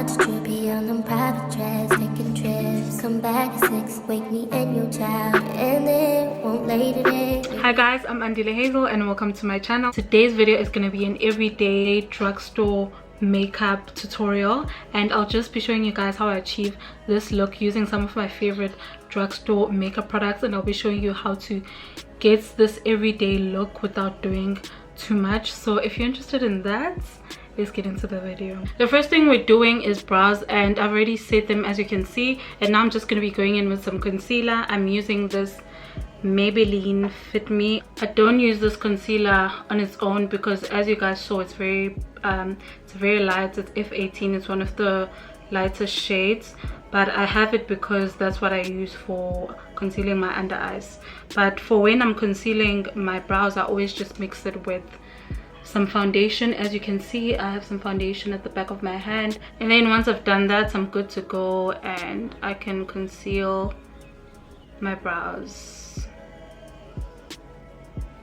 watch Droopy on them private jets, taking trips. Come back at 6, wake me and your child, and then won't lay today. Hi guys, I'm Andile Hazel and welcome to my channel. Today's video is going to be an everyday drugstore makeup tutorial, and I'll just be showing you guys how I achieve this look using some of my favorite drugstore makeup products, and I'll be showing you how to get this everyday look without doing too much. So if you're interested in that, let's get into the video. The first thing we're doing is brows, and I've already set them as you can see, and now I'm just going to be going in with some concealer. I'm using this Maybelline Fit Me. I don't use this concealer on its own because, as you guys saw, it's very light. It's F18. It's one of the lighter shades, but I have it because that's what I use for concealing my under eyes. But for when I'm concealing my brows, I always just mix it with some foundation. As you can see, I have some foundation at the back of my hand, and then once I've done that, I'm good to go and I can conceal my brows.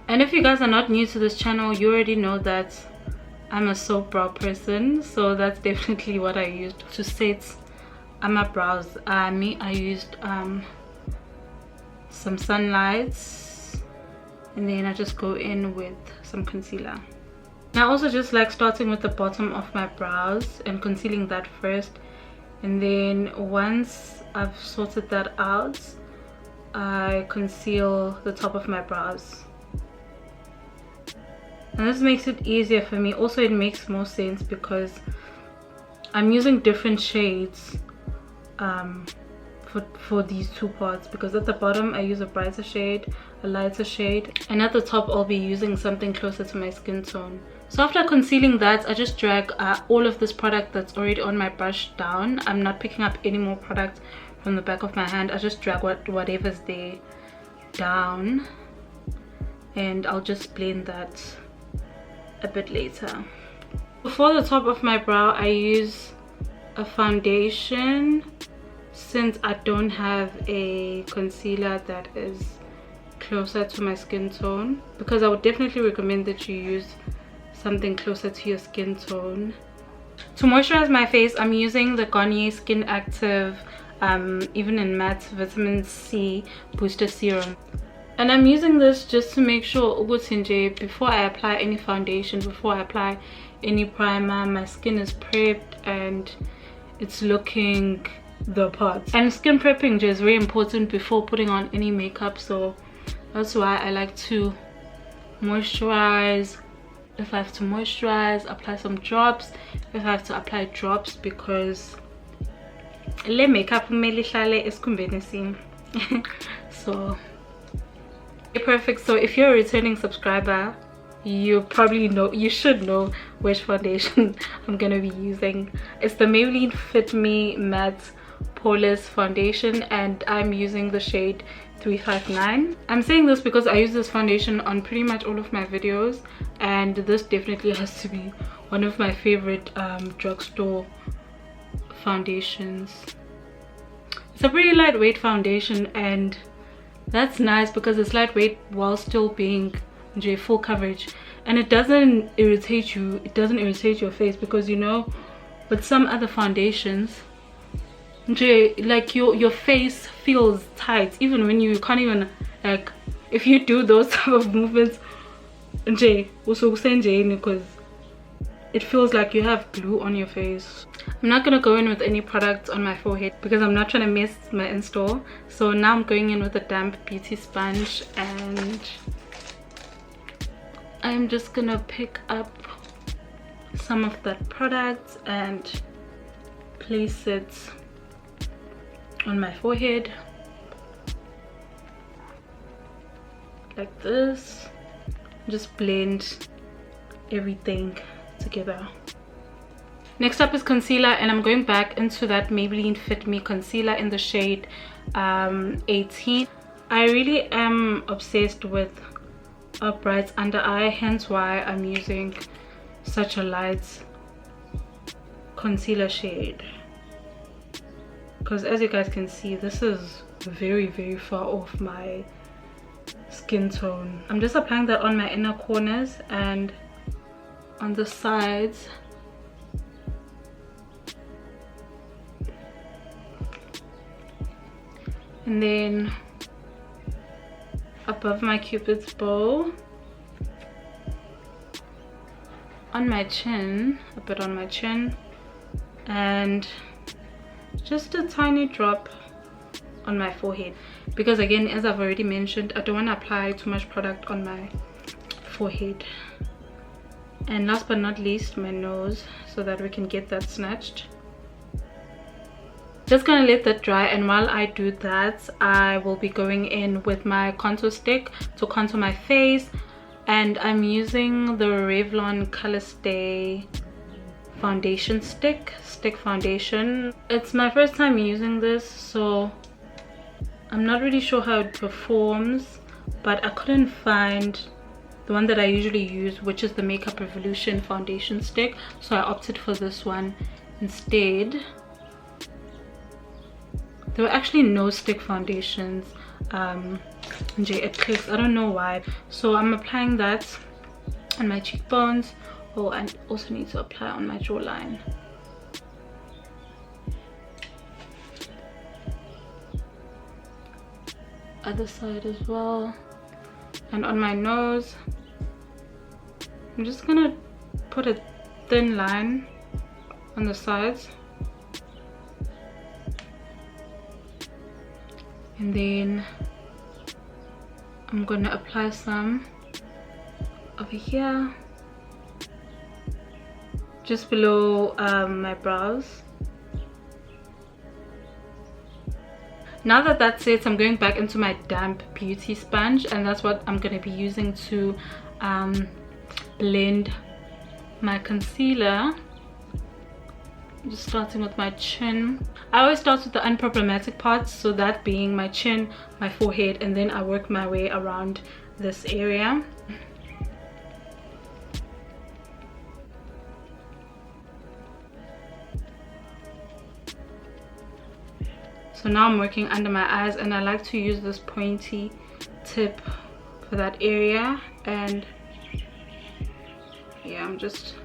And if you guys are not new to this channel, you already know that I'm a soap brow person, so that's definitely what I used to set my brows. I used some sunlights, and then I just go in with some concealer. I also just like starting with the bottom of my brows and concealing that first, and then once I've sorted that out, I conceal the top of my brows. And this makes it easier for me. Also, it makes more sense because I'm using different shades for these two parts, because at the bottom I use a brighter shade, a lighter shade, and at the top I'll be using something closer to my skin tone. So after concealing that, I just drag all of this product that's already on my brush down. I'm not picking up any more product from the back of my hand. I just drag whatever's there down, and I'll just blend that a bit later. For the top of my brow, I use a foundation since I don't have a concealer that is closer to my skin tone, because I would definitely recommend that you use something closer to your skin tone. To moisturize my face, I'm using the Garnier Skin Active Even in Matte Vitamin C Booster Serum. And I'm using this just to make sure before I apply any foundation, before I apply any primer, my skin is prepped and it's looking the part. And skin prepping is very important before putting on any makeup, so that's why I like to moisturize. If I have to moisturize, apply some drops. If I have to apply drops, because le makeup is convincing. So perfect. So if you're a returning subscriber, you should know which foundation I'm gonna be using. It's the Maybelline Fit Me Matte Poreless Foundation, and I'm using the shade 359. I'm saying this because I use this foundation on pretty much all of my videos, and this definitely has to be one of my favorite drugstore foundations. It's a pretty lightweight foundation, and that's nice because it's lightweight while still being full coverage, and it doesn't irritate you. It doesn't irritate your face, because you know, with some other foundations, like your face feels tight even when you can't even, like, if you do those type of movements, because it feels like you have glue on your face. I'm not gonna go in with any product on my forehead because I'm not trying to mess my install. So now I'm going in with a damp beauty sponge, and I'm just gonna pick up some of that product and place it on my forehead like this. Just blend everything together. Next up is concealer, and I'm going back into that Maybelline Fit Me concealer in the shade 18. I really am obsessed with a bright under eye, hence why I'm using such a light concealer shade, because as you guys can see, this is very far off my skin tone. I'm just applying that on my inner corners and on the sides. and then above my cupid's bow, on my chin, a bit on my chin, and just a tiny drop on my forehead, because again, as I've already mentioned, I don't want to apply too much product on my forehead. And last but not least, my nose, so that we can get that snatched. Just gonna let that dry, and while I do that, I will be going in with my contour stick to contour my face, and I'm using the Revlon Colourstay foundation stick foundation. It's my first time using this, so I'm not really sure how it performs, but I couldn't find the one that I usually use, which is the Makeup Revolution foundation stick, so I opted for this one instead. There were actually no stick foundations at clicks, I don't know why. So I'm applying that on my cheekbones. Oh, and also need to apply on my jawline. Other side as well, and on my nose. I'm just gonna put a thin line on the sides, and then I'm gonna apply some over here, just below my brows. Now that that's it, I'm going back into my damp beauty sponge, and that's what I'm going to be using to blend my concealer. Just starting with my chin. I always start with the unproblematic parts, so that being my chin, my forehead, and then I work my way around this area. So now I'm working under my eyes, and I like to use this pointy tip for that area, and yeah, I'm just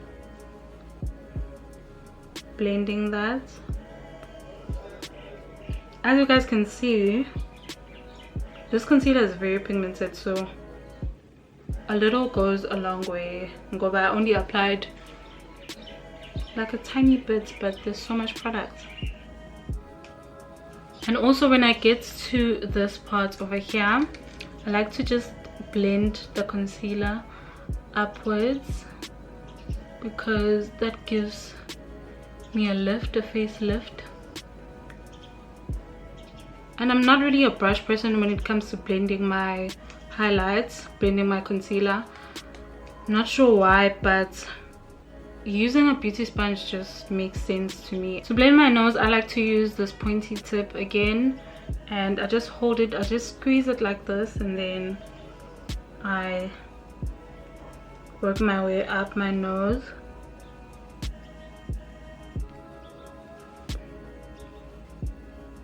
blending that. As you guys can see, this concealer is very pigmented, so a little goes a long way. But I only applied like a tiny bit, but there's so much product. And also when I get to this part over here, I like to just blend the concealer upwards, because that gives me a lift, a face lift. And I'm not really a brush person when it comes to blending my highlights, blending my concealer. Not sure why, but using a beauty sponge just makes sense to me. To blend my nose, I like to use this pointy tip again, and I just hold it, I just squeeze it like this, and then I work my way up my nose.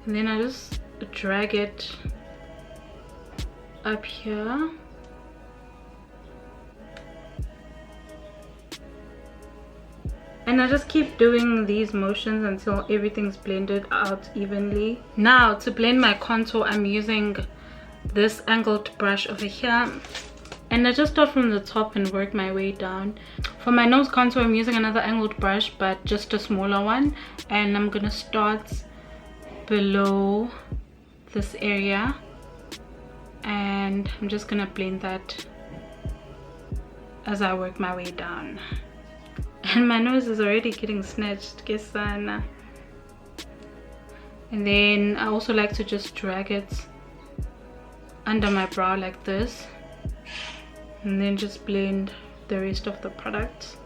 And then I just drag it up here. And I just keep doing these motions until everything's blended out evenly. Now to blend my contour, I'm using this angled brush over here, and I just start from the top and work my way down. For my nose contour, I'm using another angled brush, but just a smaller one, and I'm gonna start below this area, and I'm just gonna blend that as I work my way down. And my nose is already getting snatched, kesana. And then I also like to just drag it under my brow like this, and then just blend the rest of the product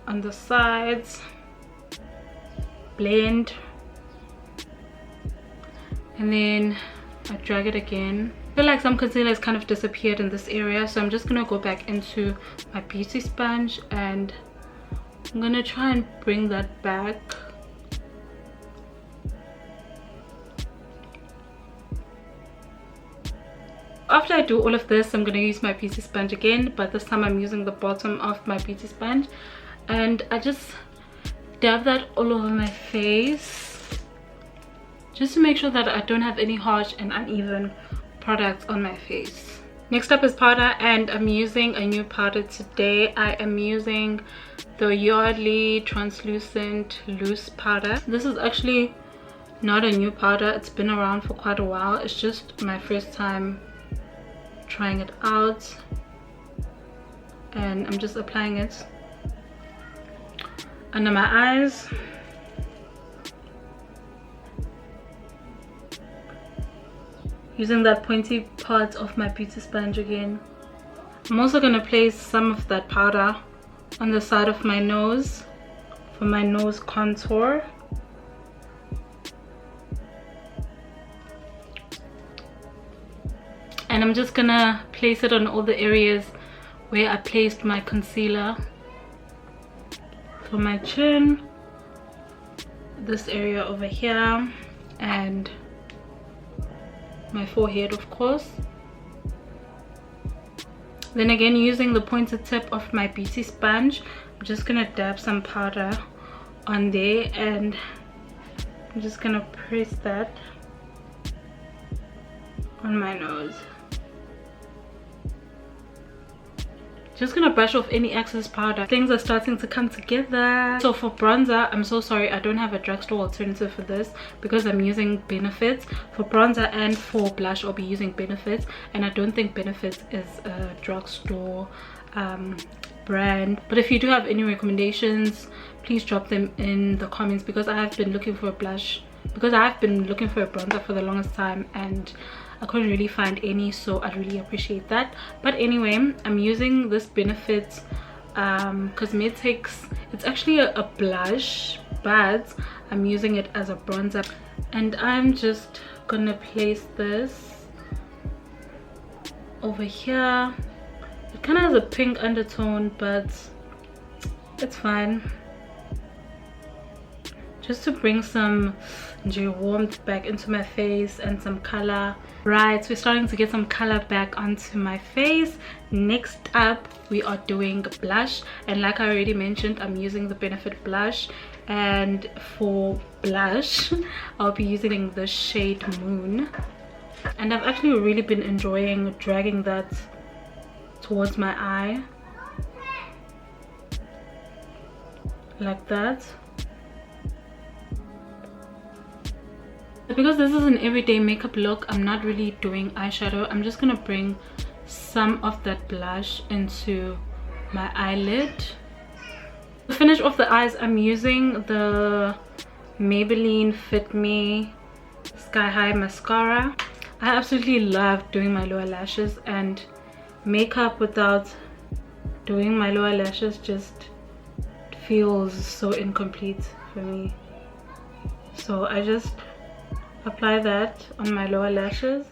on the sides. Blend, and then I drag it again. I feel like some concealer has kind of disappeared in this area, so I'm just gonna go back into my beauty sponge, and I'm gonna try and bring that back. After I do all of this, I'm gonna use my beauty sponge again, but this time I'm using the bottom of my beauty sponge, and I just dab that all over my face, just to make sure that I don't have any harsh and uneven products on my face. Next up is powder, and I'm using a new powder today. I am using the Yardley translucent loose powder. This is actually not a new powder, it's been around for quite a while. It's just my first time trying it out, and I'm just applying it under my eyes. Using that pointy part of my beauty sponge again. I'm also going to place some of that powder on the side of my nose for my nose contour. And I'm just going to place it on all the areas where I placed my concealer. For my chin, this area over here, and my forehead, of course. Then again, using the pointed tip of my beauty sponge, I'm just gonna dab some powder on there, and I'm just gonna press that on my nose. Just gonna brush off any excess powder. Things are starting to come together. So for bronzer, I'm so sorry I don't have a drugstore alternative for this because I'm using Benefits. For bronzer and for blush, I'll be using Benefits, and I don't think Benefits is a drugstore brand. But if you do have any recommendations, please drop them in the comments, because I have been looking for a blush, because I have been looking for a bronzer for the longest time and I couldn't really find any, so I'd really appreciate that. But anyway, I'm using this Benefits Cosmetics. It's actually a blush, but I'm using it as a bronzer, and I'm just gonna place this over here. It kind of has a pink undertone, but it's fine, just to bring some warmth back into my face and some color. Right, so we're starting to get some color back onto my face. Next up, we are doing blush, and like I already mentioned, I'm using the Benefit blush, and for blush I'll be using the shade Moon, and I've actually really been enjoying dragging that towards my eye like that. Because this is an everyday makeup look, I'm not really doing eyeshadow. I'm just gonna bring some of that blush into my eyelid. To finish off the eyes, I'm using the Maybelline Fit Me Sky High Mascara. I absolutely love doing my lower lashes, and makeup without doing my lower lashes just feels so incomplete for me. So I just apply that on my lower lashes.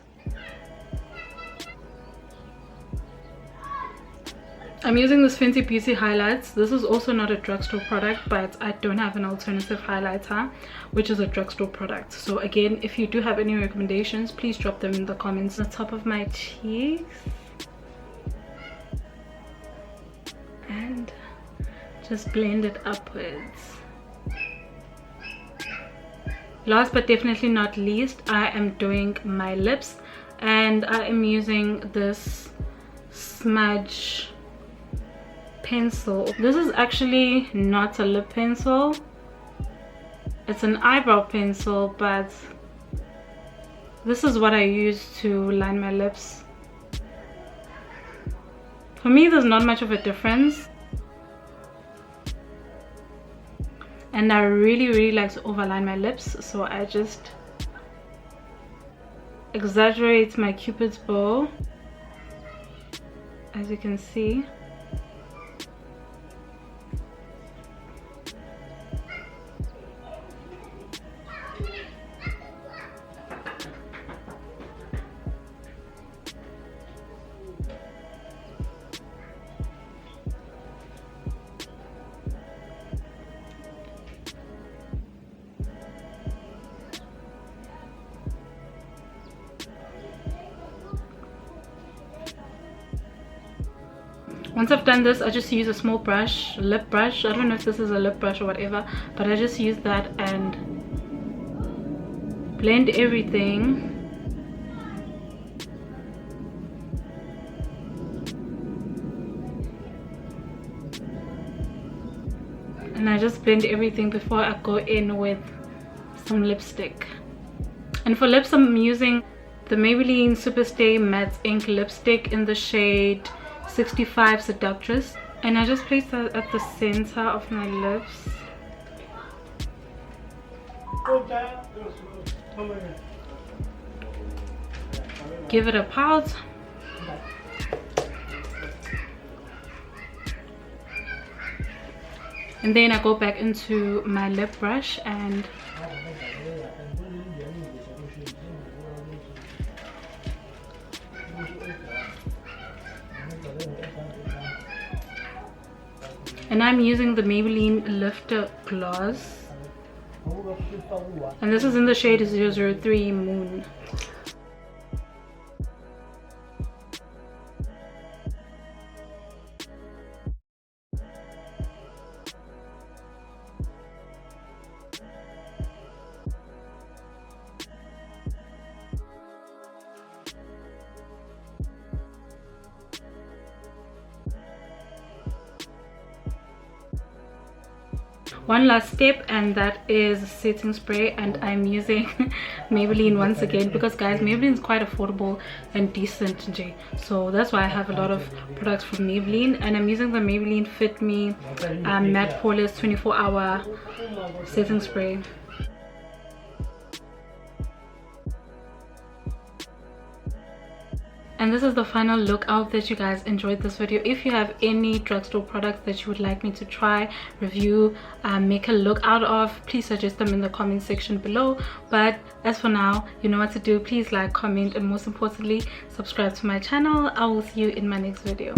I'm using this Fenty Beauty highlights. This is also not a drugstore product, but I don't have an alternative highlighter which is a drugstore product. So again, if you do have any recommendations, please drop them in the comments. On the top of my cheeks, and just blend it upwards. Last but definitely not least, I am doing my lips, and I am using this smudge pencil. This is actually not a lip pencil, it's an eyebrow pencil, but this is what I use to line my lips. For me, there's not much of a difference, and I really like to overline my lips, so I just exaggerate my cupid's bow, as you can see. Once I've done this, I just use a small brush, a lip brush. I don't know if this is a lip brush or whatever, but I just use that and blend everything. And I just blend everything before I go in with some lipstick. And for lips, I'm using the Maybelline Superstay Matte Ink Lipstick in the shade 65 Seductress. And I just place that at the center of my lips. Give it a pout. And then I go back into my lip brush and I'm using the Maybelline Lifter Gloss, and this is in the shade 003 Moon. One last step, and that is setting spray, and I'm using Maybelline once again because guys, Maybelline is quite affordable and decent, so that's why I have a lot of products from Maybelline. And I'm using the Maybelline Fit Me Matte Poreless 24-hour setting spray. And this is the final look. I hope that you guys enjoyed this video. If you have any drugstore products that you would like me to try, review, make a look out of, please suggest them in the comment section below. But as for now, you know what to do. Please like, comment, and most importantly, subscribe to my channel. I will see you in my next video.